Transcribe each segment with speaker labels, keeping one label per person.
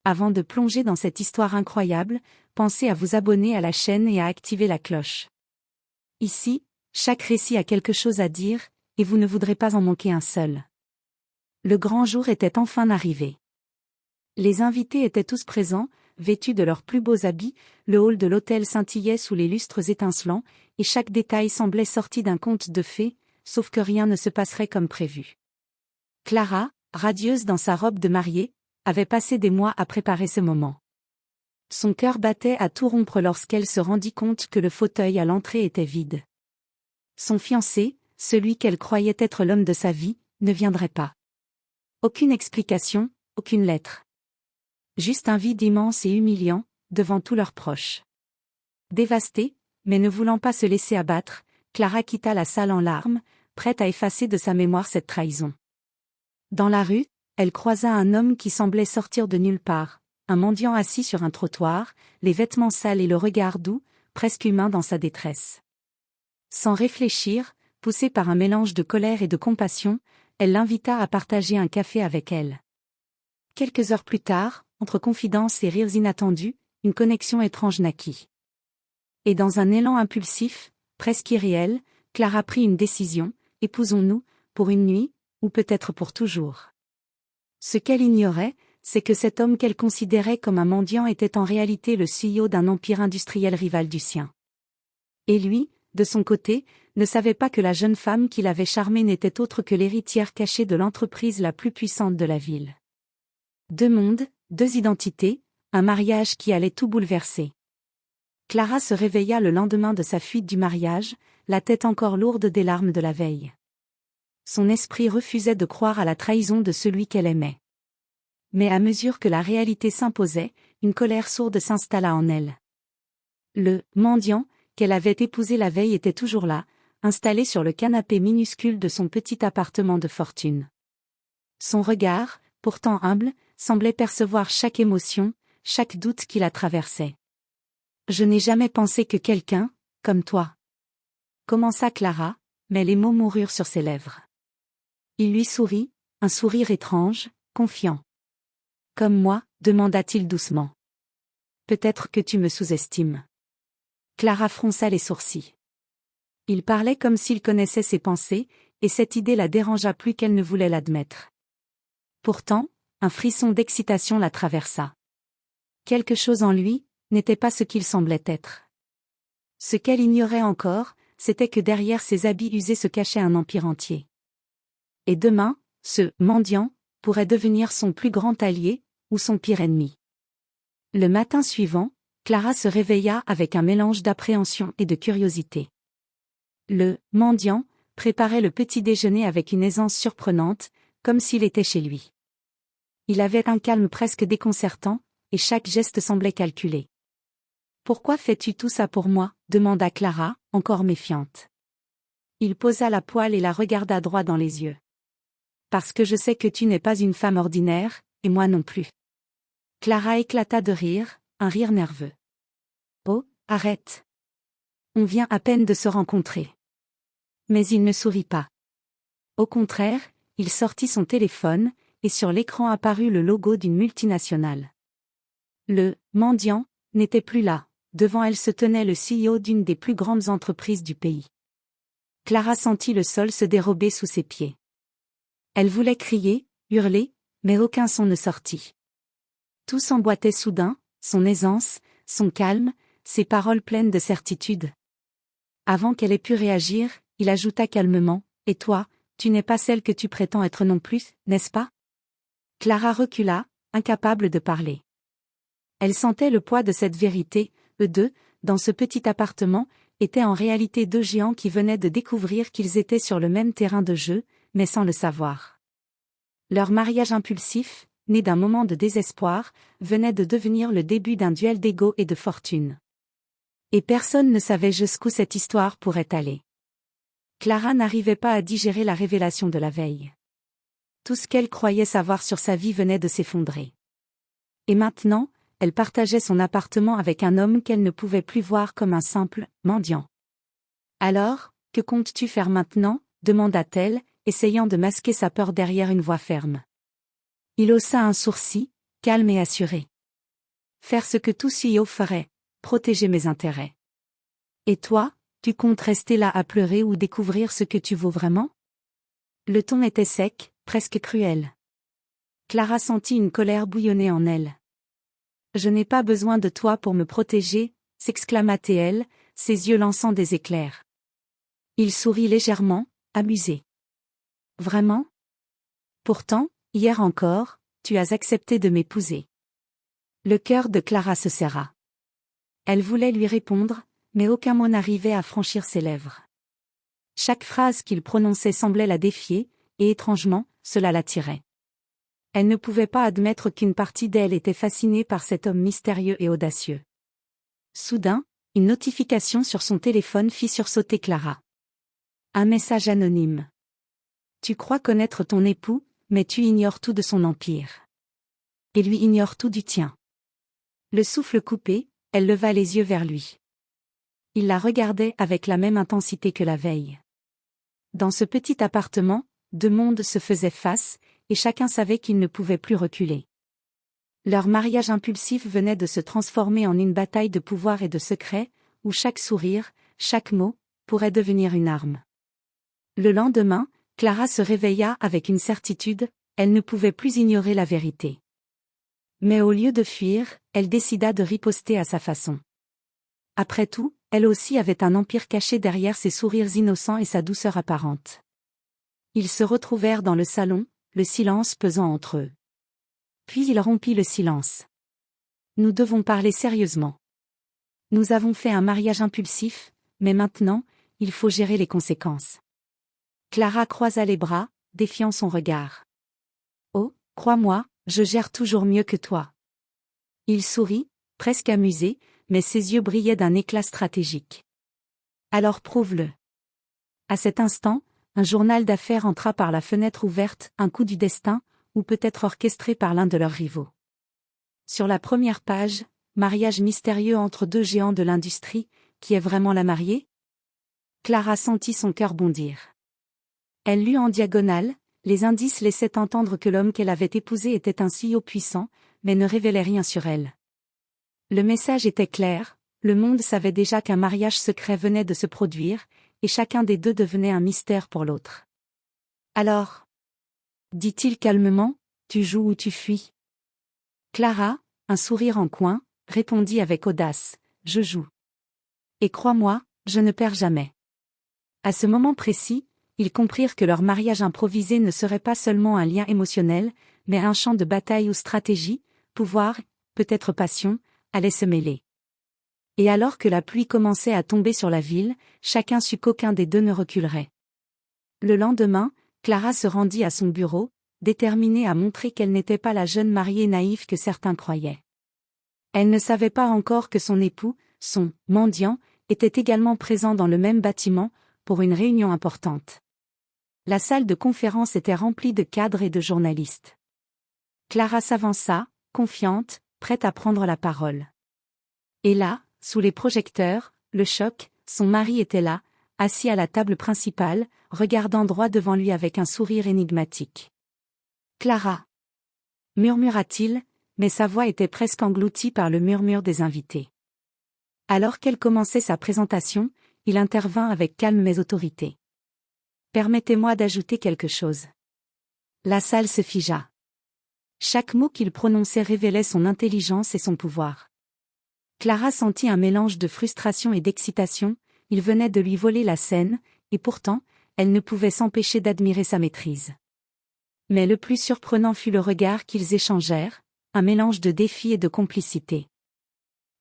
Speaker 1: Avant de plonger dans cette histoire incroyable, pensez à vous abonner à la chaîne et à activer la cloche. Ici, chaque récit a quelque chose à dire, et vous ne voudrez pas en manquer un seul. Le grand jour était enfin arrivé. Les invités étaient tous présents, vêtus de leurs plus beaux habits, le hall de l'hôtel scintillait sous les lustres étincelants, et chaque détail semblait sorti d'un conte de fées, sauf que rien ne se passerait comme prévu. Clara, radieuse dans sa robe de mariée, avait passé des mois à préparer ce moment. Son cœur battait à tout rompre lorsqu'elle se rendit compte que le fauteuil à l'entrée était vide. Son fiancé, celui qu'elle croyait être l'homme de sa vie, ne viendrait pas. Aucune explication, aucune lettre. Juste un vide immense et humiliant, devant tous leurs proches. Dévastée, mais ne voulant pas se laisser abattre, Clara quitta la salle en larmes, prête à effacer de sa mémoire cette trahison. Dans la rue, elle croisa un homme qui semblait sortir de nulle part, un mendiant assis sur un trottoir, les vêtements sales et le regard doux, presque humain dans sa détresse. Sans réfléchir, poussée par un mélange de colère et de compassion, elle l'invita à partager un café avec elle. Quelques heures plus tard, entre confidences et rires inattendus, une connexion étrange naquit. Et dans un élan impulsif, presque irréel, Clara prit une décision: épousons-nous, pour une nuit, ou peut-être pour toujours. Ce qu'elle ignorait, c'est que cet homme qu'elle considérait comme un mendiant était en réalité le CEO d'un empire industriel rival du sien. Et lui, de son côté, ne savait pas que la jeune femme qui l'avait charmé n'était autre que l'héritière cachée de l'entreprise la plus puissante de la ville. Deux mondes, deux identités, un mariage qui allait tout bouleverser. Clara se réveilla le lendemain de sa fuite du mariage, la tête encore lourde des larmes de la veille. Son esprit refusait de croire à la trahison de celui qu'elle aimait. Mais à mesure que la réalité s'imposait, une colère sourde s'installa en elle. Le mendiant, qu'elle avait épousé la veille était toujours là, installé sur le canapé minuscule de son petit appartement de fortune. Son regard, pourtant humble, semblait percevoir chaque émotion, chaque doute qui la traversait. « Je n'ai jamais pensé que quelqu'un, comme toi. » commença Clara, mais les mots moururent sur ses lèvres. Il lui sourit, un sourire étrange, confiant. « Comme moi, demanda-t-il doucement. Peut-être que tu me sous-estimes. Clara fronça les sourcils. Il parlait comme s'il connaissait ses pensées, et cette idée la dérangea plus qu'elle ne voulait l'admettre. Pourtant, un frisson d'excitation la traversa. Quelque chose en lui n'était pas ce qu'il semblait être. Ce qu'elle ignorait encore, c'était que derrière ses habits usés se cachait un empire entier. Et demain, ce mendiant pourrait devenir son plus grand allié, ou son pire ennemi. Le matin suivant, Clara se réveilla avec un mélange d'appréhension et de curiosité. Le mendiant préparait le petit déjeuner avec une aisance surprenante, comme s'il était chez lui. Il avait un calme presque déconcertant, et chaque geste semblait calculé. « Pourquoi fais-tu tout ça pour moi ?» demanda Clara, encore méfiante. Il posa la poêle et la regarda droit dans les yeux. « Parce que je sais que tu n'es pas une femme ordinaire, et moi non plus. » Clara éclata de rire, un rire nerveux. « Oh, arrête. On vient à peine de se rencontrer. » Mais il ne sourit pas. Au contraire, il sortit son téléphone, et sur l'écran apparut le logo d'une multinationale. Le mendiant n'était plus là, devant elle se tenait le CEO d'une des plus grandes entreprises du pays. Clara sentit le sol se dérober sous ses pieds. Elle voulait crier, hurler, mais aucun son ne sortit. Tout s'emboîtait soudain, son aisance, son calme, ses paroles pleines de certitude. Avant qu'elle ait pu réagir, il ajouta calmement, « Et toi, tu n'es pas celle que tu prétends être non plus, n'est-ce pas ?» Clara recula, incapable de parler. Elle sentait le poids de cette vérité, eux deux, dans ce petit appartement, étaient en réalité deux géants qui venaient de découvrir qu'ils étaient sur le même terrain de jeu, mais sans le savoir. Leur mariage impulsif, né d'un moment de désespoir, venait de devenir le début d'un duel d'ego et de fortune. Et personne ne savait jusqu'où cette histoire pourrait aller. Clara n'arrivait pas à digérer la révélation de la veille. Tout ce qu'elle croyait savoir sur sa vie venait de s'effondrer. Et maintenant, elle partageait son appartement avec un homme qu'elle ne pouvait plus voir comme un simple mendiant. « Alors, que comptes-tu faire maintenant ?» demanda-t-elle, essayant de masquer sa peur derrière une voix ferme. Il haussa un sourcil, calme et assuré. Faire ce que tout CEO ferait, protéger mes intérêts. Et toi, tu comptes rester là à pleurer ou découvrir ce que tu vaux vraiment? Le ton était sec, presque cruel. Clara sentit une colère bouillonner en elle. Je n'ai pas besoin de toi pour me protéger, s'exclama-t-elle, ses yeux lançant des éclairs. Il sourit légèrement, amusé. Vraiment? Pourtant, hier encore, tu as accepté de m'épouser. Le cœur de Clara se serra. Elle voulait lui répondre, mais aucun mot n'arrivait à franchir ses lèvres. Chaque phrase qu'il prononçait semblait la défier, et étrangement, cela l'attirait. Elle ne pouvait pas admettre qu'une partie d'elle était fascinée par cet homme mystérieux et audacieux. Soudain, une notification sur son téléphone fit sursauter Clara. Un message anonyme. Tu crois connaître ton époux, mais tu ignores tout de son empire. Et lui ignore tout du tien. Le souffle coupé, elle leva les yeux vers lui. Il la regardait avec la même intensité que la veille. Dans ce petit appartement, deux mondes se faisaient face, et chacun savait qu'il ne pouvait plus reculer. Leur mariage impulsif venait de se transformer en une bataille de pouvoir et de secrets, où chaque sourire, chaque mot, pourrait devenir une arme. Le lendemain, Clara se réveilla avec une certitude, elle ne pouvait plus ignorer la vérité. Mais au lieu de fuir, elle décida de riposter à sa façon. Après tout, elle aussi avait un empire caché derrière ses sourires innocents et sa douceur apparente. Ils se retrouvèrent dans le salon, le silence pesant entre eux. Puis il rompit le silence. Nous devons parler sérieusement. Nous avons fait un mariage impulsif, mais maintenant, il faut gérer les conséquences. Clara croisa les bras, défiant son regard. Oh, crois-moi, je gère toujours mieux que toi. Il sourit, presque amusé, mais ses yeux brillaient d'un éclat stratégique. Alors prouve-le. À cet instant, un journal d'affaires entra par la fenêtre ouverte, un coup du destin, ou peut-être orchestré par l'un de leurs rivaux. Sur la première page, mariage mystérieux entre deux géants de l'industrie, qui est vraiment la mariée? Clara sentit son cœur bondir. Elle lut en diagonale, les indices laissaient entendre que l'homme qu'elle avait épousé était un CEO puissant, mais ne révélait rien sur elle. Le message était clair, le monde savait déjà qu'un mariage secret venait de se produire, et chacun des deux devenait un mystère pour l'autre. Alors, dit-il calmement, tu joues ou tu fuis? Clara, un sourire en coin, répondit avec audace, je joue. Et crois-moi, je ne perds jamais. À ce moment précis, ils comprirent que leur mariage improvisé ne serait pas seulement un lien émotionnel, mais un champ de bataille où stratégie, pouvoir, peut-être passion, allaient se mêler. Et alors que la pluie commençait à tomber sur la ville, chacun sut qu'aucun des deux ne reculerait. Le lendemain, Clara se rendit à son bureau, déterminée à montrer qu'elle n'était pas la jeune mariée naïve que certains croyaient. Elle ne savait pas encore que son époux, son « mendiant », était également présent dans le même bâtiment, pour une réunion importante. La salle de conférence était remplie de cadres et de journalistes. Clara s'avança, confiante, prête à prendre la parole. Et là, sous les projecteurs, le choc, son mari était là, assis à la table principale, regardant droit devant lui avec un sourire énigmatique. « Clara !» murmura-t-il, mais sa voix était presque engloutie par le murmure des invités. Alors qu'elle commençait sa présentation, il intervint avec calme mais autorité. « Permettez-moi d'ajouter quelque chose. » La salle se figea. Chaque mot qu'il prononçait révélait son intelligence et son pouvoir. Clara sentit un mélange de frustration et d'excitation, il venait de lui voler la scène, et pourtant, elle ne pouvait s'empêcher d'admirer sa maîtrise. Mais le plus surprenant fut le regard qu'ils échangèrent, un mélange de défi et de complicité.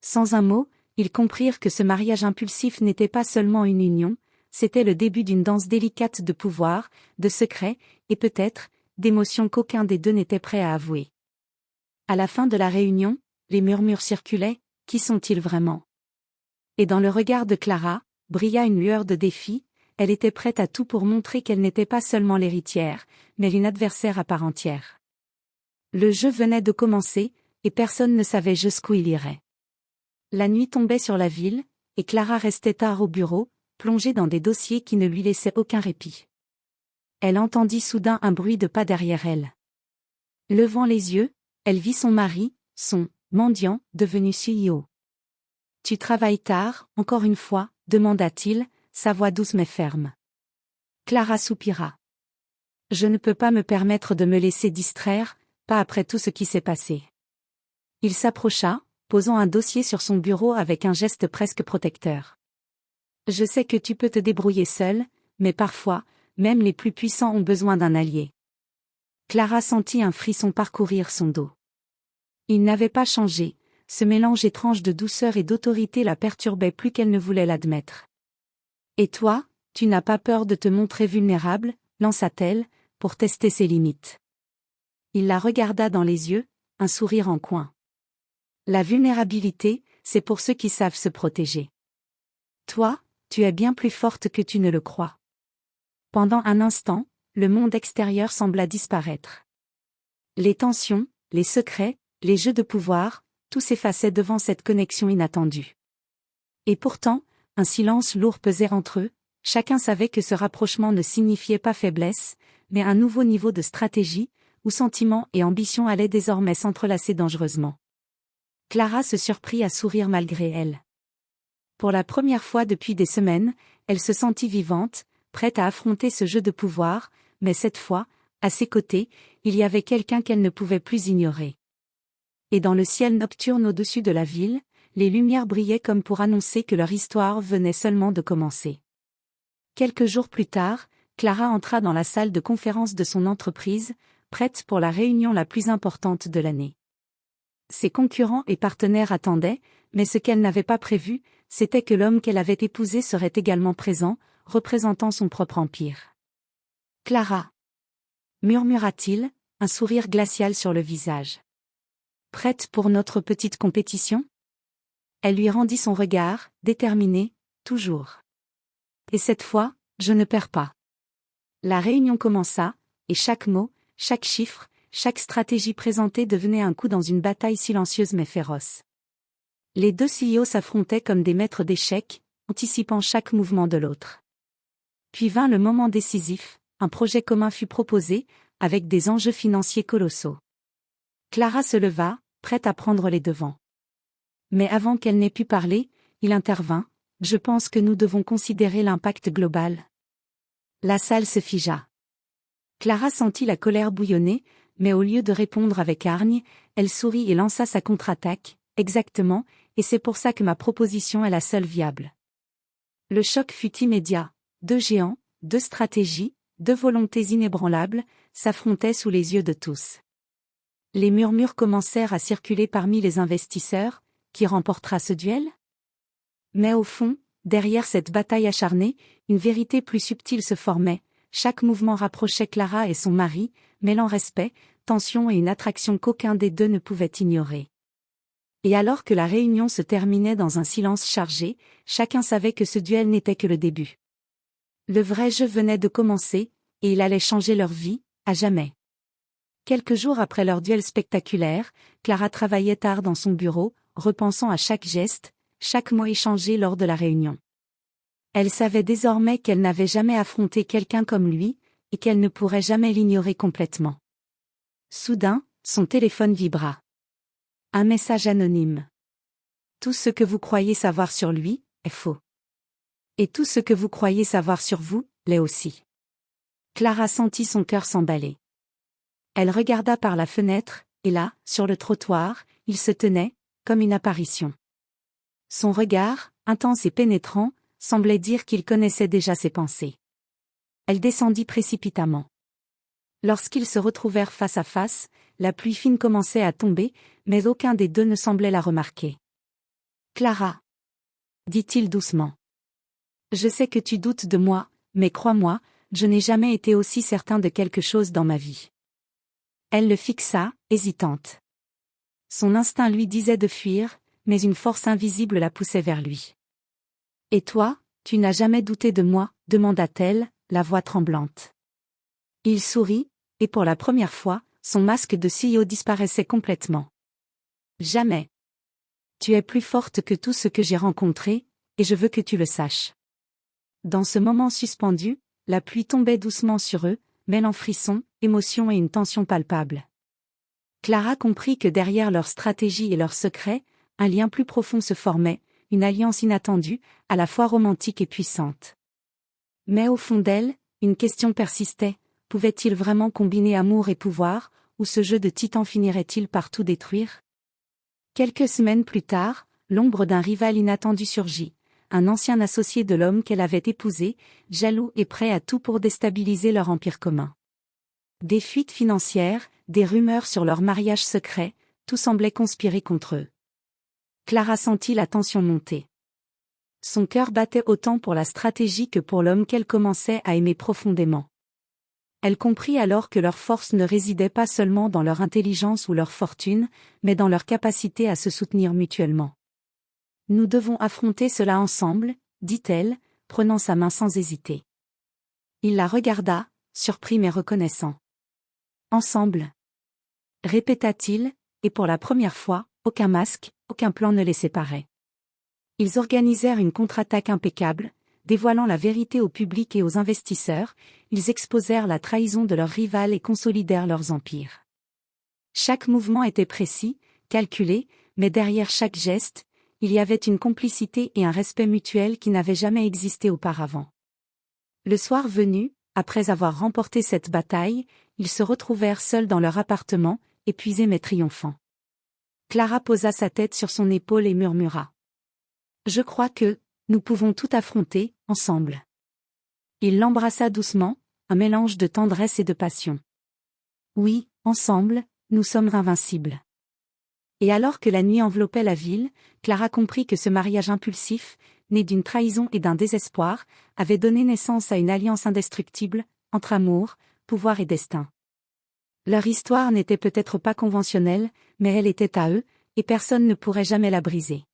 Speaker 1: Sans un mot, ils comprirent que ce mariage impulsif n'était pas seulement une union, c'était le début d'une danse délicate de pouvoir, de secrets, et peut-être, d'émotions qu'aucun des deux n'était prêt à avouer. À la fin de la réunion, les murmures circulaient, qui sont-ils vraiment? Et dans le regard de Clara, brilla une lueur de défi, elle était prête à tout pour montrer qu'elle n'était pas seulement l'héritière, mais une adversaire à part entière. Le jeu venait de commencer, et personne ne savait jusqu'où il irait. La nuit tombait sur la ville, et Clara restait tard au bureau, plongée dans des dossiers qui ne lui laissaient aucun répit. Elle entendit soudain un bruit de pas derrière elle. Levant les yeux, elle vit son mari, son mendiant, devenu CEO. Tu travailles tard, encore une fois, demanda-t-il, sa voix douce mais ferme. Clara soupira. Je ne peux pas me permettre de me laisser distraire, pas après tout ce qui s'est passé. Il s'approcha, posant un dossier sur son bureau avec un geste presque protecteur. Je sais que tu peux te débrouiller seul, mais parfois, même les plus puissants ont besoin d'un allié. Clara sentit un frisson parcourir son dos. Il n'avait pas changé, ce mélange étrange de douceur et d'autorité la perturbait plus qu'elle ne voulait l'admettre. Et toi, tu n'as pas peur de te montrer vulnérable, lança-t-elle, pour tester ses limites. Il la regarda dans les yeux, un sourire en coin. La vulnérabilité, c'est pour ceux qui savent se protéger. Toi, tu es bien plus forte que tu ne le crois. Pendant un instant, le monde extérieur sembla disparaître. Les tensions, les secrets, les jeux de pouvoir, tout s'effaçait devant cette connexion inattendue. Et pourtant, un silence lourd pesait entre eux, chacun savait que ce rapprochement ne signifiait pas faiblesse, mais un nouveau niveau de stratégie, où sentiments et ambition allaient désormais s'entrelacer dangereusement. Clara se surprit à sourire malgré elle. Pour la première fois depuis des semaines, elle se sentit vivante, prête à affronter ce jeu de pouvoir, mais cette fois, à ses côtés, il y avait quelqu'un qu'elle ne pouvait plus ignorer. Et dans le ciel nocturne au-dessus de la ville, les lumières brillaient comme pour annoncer que leur histoire venait seulement de commencer. Quelques jours plus tard, Clara entra dans la salle de conférence de son entreprise, prête pour la réunion la plus importante de l'année. Ses concurrents et partenaires attendaient, mais ce qu'elle n'avait pas prévu, c'était que l'homme qu'elle avait épousé serait également présent, représentant son propre empire. « Clara !» murmura-t-il, un sourire glacial sur le visage. « Prête pour notre petite compétition ?» Elle lui rendit son regard, déterminée, toujours. « Et cette fois, je ne perds pas. » La réunion commença, et chaque mot, chaque chiffre, chaque stratégie présentée devenait un coup dans une bataille silencieuse mais féroce. Les deux CEO s'affrontaient comme des maîtres d'échecs, anticipant chaque mouvement de l'autre. Puis vint le moment décisif, un projet commun fut proposé, avec des enjeux financiers colossaux. Clara se leva, prête à prendre les devants. Mais avant qu'elle n'ait pu parler, il intervint, « Je pense que nous devons considérer l'impact global. » La salle se figea. Clara sentit la colère bouillonner, mais au lieu de répondre avec hargne, elle sourit et lança sa contre-attaque, « Exactement, et c'est pour ça que ma proposition est la seule viable. » Le choc fut immédiat. Deux géants, deux stratégies, deux volontés inébranlables, s'affrontaient sous les yeux de tous. Les murmures commencèrent à circuler parmi les investisseurs, qui remportera ce duel? Mais au fond, derrière cette bataille acharnée, une vérité plus subtile se formait, chaque mouvement rapprochait Clara et son mari, mêlant respect, tension et une attraction qu'aucun des deux ne pouvait ignorer. Et alors que la réunion se terminait dans un silence chargé, chacun savait que ce duel n'était que le début. Le vrai jeu venait de commencer, et il allait changer leur vie, à jamais. Quelques jours après leur duel spectaculaire, Clara travaillait tard dans son bureau, repensant à chaque geste, chaque mot échangé lors de la réunion. Elle savait désormais qu'elle n'avait jamais affronté quelqu'un comme lui, et qu'elle ne pourrait jamais l'ignorer complètement. Soudain, son téléphone vibra. Un message anonyme. « Tout ce que vous croyez savoir sur lui, est faux. Et tout ce que vous croyez savoir sur vous, l'est aussi. » Clara sentit son cœur s'emballer. Elle regarda par la fenêtre, et là, sur le trottoir, il se tenait, comme une apparition. Son regard, intense et pénétrant, semblait dire qu'il connaissait déjà ses pensées. Elle descendit précipitamment. Lorsqu'ils se retrouvèrent face à face, la pluie fine commençait à tomber, mais aucun des deux ne semblait la remarquer. « Clara !» dit-il doucement. « Je sais que tu doutes de moi, mais crois-moi, je n'ai jamais été aussi certain de quelque chose dans ma vie. » Elle le fixa, hésitante. Son instinct lui disait de fuir, mais une force invisible la poussait vers lui. « Et toi, tu n'as jamais douté de moi ?» demanda-t-elle, la voix tremblante. Il sourit, et pour la première fois, son masque de CEO disparaissait complètement. « Jamais. Tu es plus forte que tout ce que j'ai rencontré, et je veux que tu le saches. » Dans ce moment suspendu, la pluie tombait doucement sur eux, mêlant frissons, émotions et une tension palpable. Clara comprit que derrière leur stratégie et leurs secrets, un lien plus profond se formait, une alliance inattendue, à la fois romantique et puissante. Mais au fond d'elle, une question persistait, pouvait-il vraiment combiner amour et pouvoir, ou ce jeu de titan finirait-il par tout détruire? Quelques semaines plus tard, l'ombre d'un rival inattendu surgit, un ancien associé de l'homme qu'elle avait épousé, jaloux et prêt à tout pour déstabiliser leur empire commun. Des fuites financières, des rumeurs sur leur mariage secret, tout semblait conspirer contre eux. Clara sentit la tension monter. Son cœur battait autant pour la stratégie que pour l'homme qu'elle commençait à aimer profondément. Elle comprit alors que leur force ne résidait pas seulement dans leur intelligence ou leur fortune, mais dans leur capacité à se soutenir mutuellement. « Nous devons affronter cela ensemble, » dit-elle, prenant sa main sans hésiter. Il la regarda, surpris mais reconnaissant. « Ensemble » répéta-t-il, et pour la première fois, aucun masque, aucun plan ne les séparait. Ils organisèrent une contre-attaque impeccable, dévoilant la vérité au public et aux investisseurs, ils exposèrent la trahison de leur rival et consolidèrent leurs empires. Chaque mouvement était précis, calculé, mais derrière chaque geste, il y avait une complicité et un respect mutuel qui n'avaient jamais existé auparavant. Le soir venu, après avoir remporté cette bataille, ils se retrouvèrent seuls dans leur appartement, épuisés mais triomphants. Clara posa sa tête sur son épaule et murmura. « Je crois que, nous pouvons tout affronter, ensemble. » Il l'embrassa doucement, un mélange de tendresse et de passion. « Oui, ensemble, nous sommes invincibles. » Et alors que la nuit enveloppait la ville, Clara comprit que ce mariage impulsif, né d'une trahison et d'un désespoir, avait donné naissance à une alliance indestructible, entre amour, pouvoir et destin. Leur histoire n'était peut-être pas conventionnelle, mais elle était à eux, et personne ne pourrait jamais la briser.